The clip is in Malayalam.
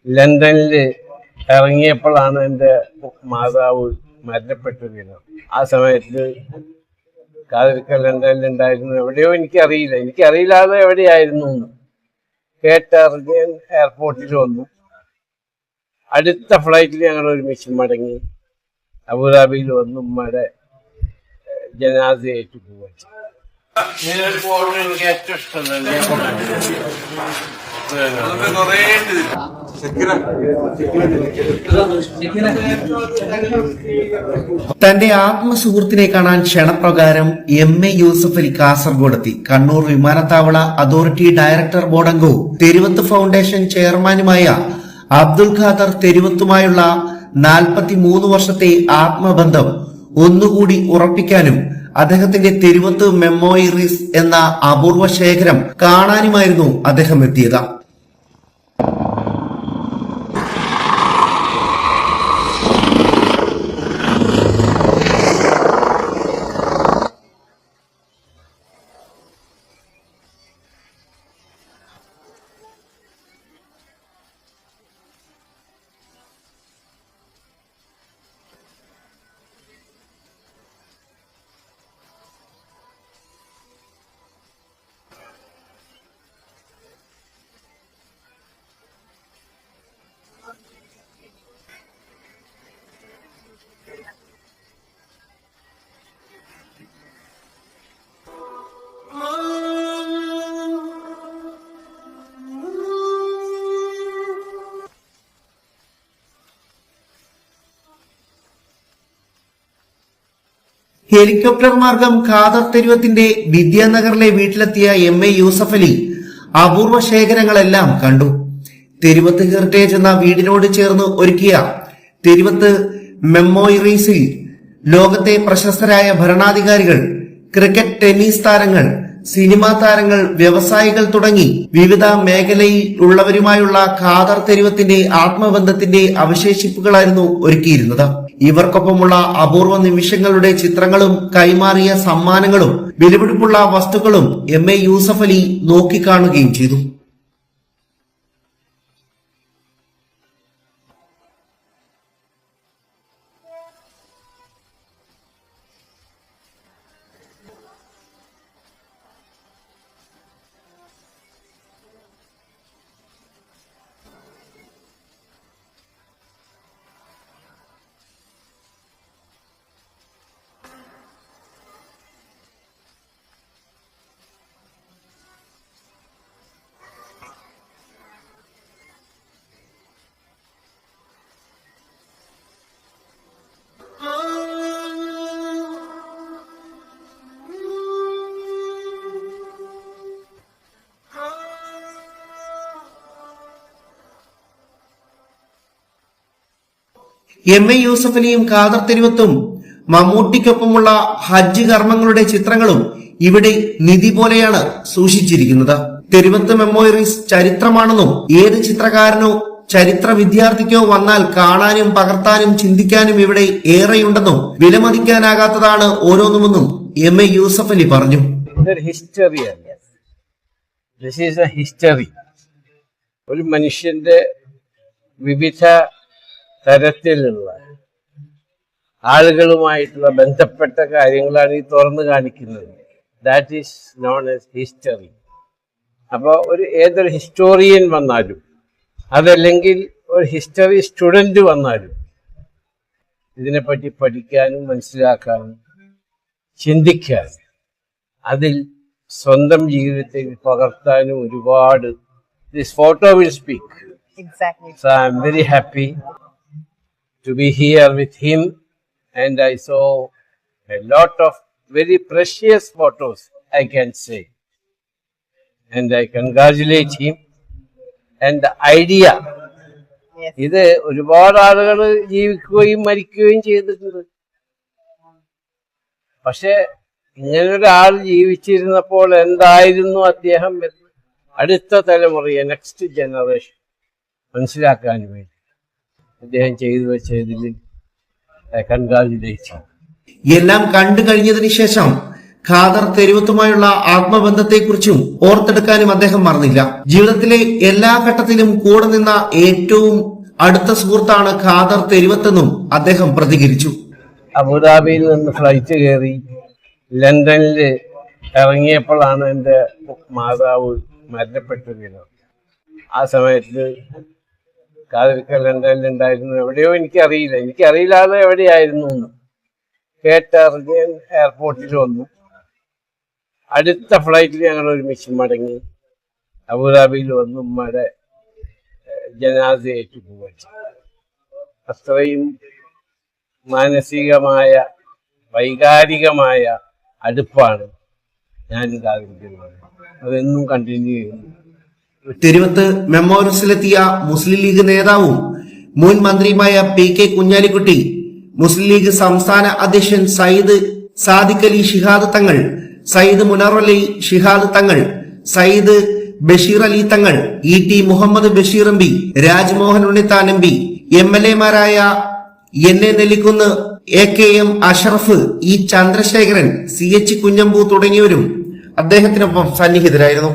ലണ്ടനിൽ ഇറങ്ങിയപ്പോഴാണ് എൻ്റെ മാതാവ് മരണപ്പെട്ടത്. ആ സമയത്ത് കാതിരിക്കൽ ലണ്ടനിൽ ഉണ്ടായിരുന്നു. എവിടെയോ എനിക്കറിയില്ലാതെ എവിടെയായിരുന്നു കേട്ടറിഞ്ഞ് എയർപോർട്ടിൽ വന്നു. അടുത്ത ഫ്ലൈറ്റിൽ ഞങ്ങൾ ഒരുമിച്ച് മടങ്ങി അബുദാബിയിൽ വന്ന് ഉമ്മയുടെ ജനാസയായിട്ട് പോവുക. എനിക്ക് ഏറ്റവും തന്റെ ആത്മസുഹൃത്തിനെ കാണാൻ ക്ഷണപ്രകാരം MA യൂസഫ് അലി കാസർഗോഡെത്തി. കണ്ണൂർ വിമാനത്താവള അതോറിറ്റി ഡയറക്ടർ ബോർഡ് അംഗവും തെരുവത്ത് ഫൗണ്ടേഷൻ ചെയർമാനുമായ അബ്ദുൽ ഖാദർ തെരുവത്തുമായുള്ള 43 വർഷത്തെ ആത്മബന്ധം ഒന്നുകൂടി ഉറപ്പിക്കാനും അദ്ദേഹത്തിന്റെ തെരുവത്ത് മെമ്മോയിറീസ് എന്ന അപൂർവ ശേഖരം കാണാനുമായിരുന്നു അദ്ദേഹം എത്തിയത്. ഹെലികോപ്റ്റർ മാർഗം ഖാദർ തെരുവത്തിന്റെ വിദ്യാനഗറിലെ വീട്ടിലെത്തിയ MA യൂസഫ് അലി അപൂർവ ശേഖരങ്ങളെല്ലാം കണ്ടു. തെരുവത്ത് ഹെറിറ്റേജ് എന്ന വീടിനോട് ചേർന്ന് ഒരുക്കിയ തെരുവത്ത് മെമ്മോയിറീസിൽ ലോകത്തെ പ്രശസ്തരായ ഭരണാധികാരികൾ, ക്രിക്കറ്റ്, ടെന്നീസ് താരങ്ങൾ, സിനിമാ താരങ്ങൾ, വ്യവസായികൾ തുടങ്ങി വിവിധ മേഖലയിൽ ഉള്ളവരുമായുള്ള ഖാദർ തെരുവത്തിന്റെ ആത്മബന്ധത്തിന്റെ അവശേഷിപ്പുകളായിരുന്നു ഒരുക്കിയിരുന്നത്. ഇവർക്കൊപ്പമുള്ള അപൂർവ നിമിഷങ്ങളുടെ ചിത്രങ്ങളും കൈമാറിയ സമ്മാനങ്ങളും വിലപിടിപ്പുള്ള വസ്തുക്കളും MA യൂസഫ് അലി നോക്കിക്കാണുകയും ചെയ്തു. MA യൂസഫ് അലിയും ഖാദർ തെരുവത്തും മമ്മൂട്ടിക്കൊപ്പമുള്ള ഹജ്ജ് കർമ്മങ്ങളുടെ ചിത്രങ്ങളും ഇവിടെ നിധി പോലെയാണ് സൂക്ഷിച്ചിരിക്കുന്നത്. തെരുവത്ത് മെമ്മോയിറീസ് ചരിത്രമാണെന്നും ഏത് ചിത്രകാരനോ ചരിത്ര വിദ്യാർത്ഥിക്കോ വന്നാൽ കാണാനും പകർത്താനും ചിന്തിക്കാനും ഇവിടെ ഏറെയുണ്ടെന്നും വിലമതിക്കാനാകാത്തതാണ് ഓരോന്നുമെന്നും MA യൂസഫ് അലി പറഞ്ഞു. ഹിസ്റ്ററി ഒരു മനുഷ്യന്റെ വിവിധ തരത്തിലുള്ള ആളുകളുമായിട്ടുള്ള ബന്ധപ്പെട്ട കാര്യങ്ങളാണ് ഈ തുറന്നു കാണിക്കുന്നത്. That is known as history. അപ്പോൾ ഏതൊരു ഹിസ്റ്റോറിയൻ വന്നാലും അതല്ലെങ്കിൽ ഒരു ഹിസ്റ്ററി സ്റ്റുഡന്റ് വന്നാലും ഇതിനെപ്പറ്റി പഠിക്കാനും മനസ്സിലാക്കാനും ചിന്തിക്കാനും അതിൽ സ്വന്തം ജീവിതത്തിൽ പകർത്താനും ഒരുപാട് this photo will speak. So I am very happy to be here with him, and I saw a lot of very precious photos, I can say, and I congratulate him. And the idea, ഇത് ഒരുപാട് ആളുകൾ ജീവിക്കുകയും മരിക്കുകയും ചെയ്തിട്ടുണ്ട്. പക്ഷെ ഇങ്ങനൊരാൾ ജീവിച്ചിരുന്നപ്പോൾ എന്തായിരുന്നു അദ്ദേഹം അടുത്ത തലമുറയെ, നെക്സ്റ്റ് ജനറേഷൻ മനസ്സിലാക്കാൻ വേണ്ടി അദ്ദേഹം ചെയ്തു വെച്ചതിൽ കൺഗ്രാജുലേഷൻ. എല്ലാം കണ്ടു കഴിഞ്ഞതിന് ശേഷം ഖാദർ തെരുവത്തുമായുള്ള ആത്മബന്ധത്തെക്കുറിച്ചും ഓർത്തെടുക്കാനും അദ്ദേഹം മറന്നില്ല. ജീവിതത്തിലെ എല്ലാ ഘട്ടത്തിലും കൂടെ നിന്ന ഏറ്റവും അടുത്ത സുഹൃത്താണ് ഖാദർ തെരുവത്തെന്നും അദ്ദേഹം പ്രതികരിച്ചു. അബുദാബിയിൽ നിന്ന് ഫ്ലൈറ്റ് കയറി ലണ്ടനിൽ ഇറങ്ങിയപ്പോഴാണ് എൻ്റെ മാതാവ് മരണപ്പെട്ടത്. ആ സമയത്ത് ഖാദർക്ക് ലണ്ടനിൽ ഉണ്ടായിരുന്നു. എവിടെയോ എനിക്കറിയില്ലാതെ എവിടെയായിരുന്നു എന്ന് കേട്ടറിഞ്ഞ് എയർപോർട്ടിൽ വന്നു. അടുത്ത ഫ്ലൈറ്റിൽ ഞങ്ങൾ ഒരുമിച്ച് മടങ്ങി അബുദാബിയിൽ വന്ന് ഉമ്മയുടെ ജനാസയേറ്റ് പോവുക. അത്രയും മാനസികമായ വൈകാരികമായ അടുപ്പാണ് ഞാൻ ഖാദറിക്കുന്നത്. അതെന്നും കണ്ടിന്യൂ ചെയ്യുന്നു. തെരുവത്ത് മെമ്മോറിയസിലെത്തിയ മുസ്ലിം ലീഗ് നേതാവും മുൻ മന്ത്രിയുമായ PK കുഞ്ഞാലിക്കുട്ടി, മുസ്ലിം ലീഗ് സംസ്ഥാന അധ്യക്ഷൻ സയ്യിദ് സാദിഖ് അലി ശിഹാദ് തങ്ങൾ, സയ്യിദ് മുനർ അലി ശിഹാദ് തങ്ങൾ, സയ്യിദ് ബഷീർ അലി തങ്ങൾ, ET Muhammad Basheer MP, Rajmohan Unnithan MP, MLA മാരായ NA Nellikunnu, AKM Ashraf, E Chandrasekharan, CH Kunhambu തുടങ്ങിയവരും അദ്ദേഹത്തിനൊപ്പം സന്നിഹിതരായിരുന്നു.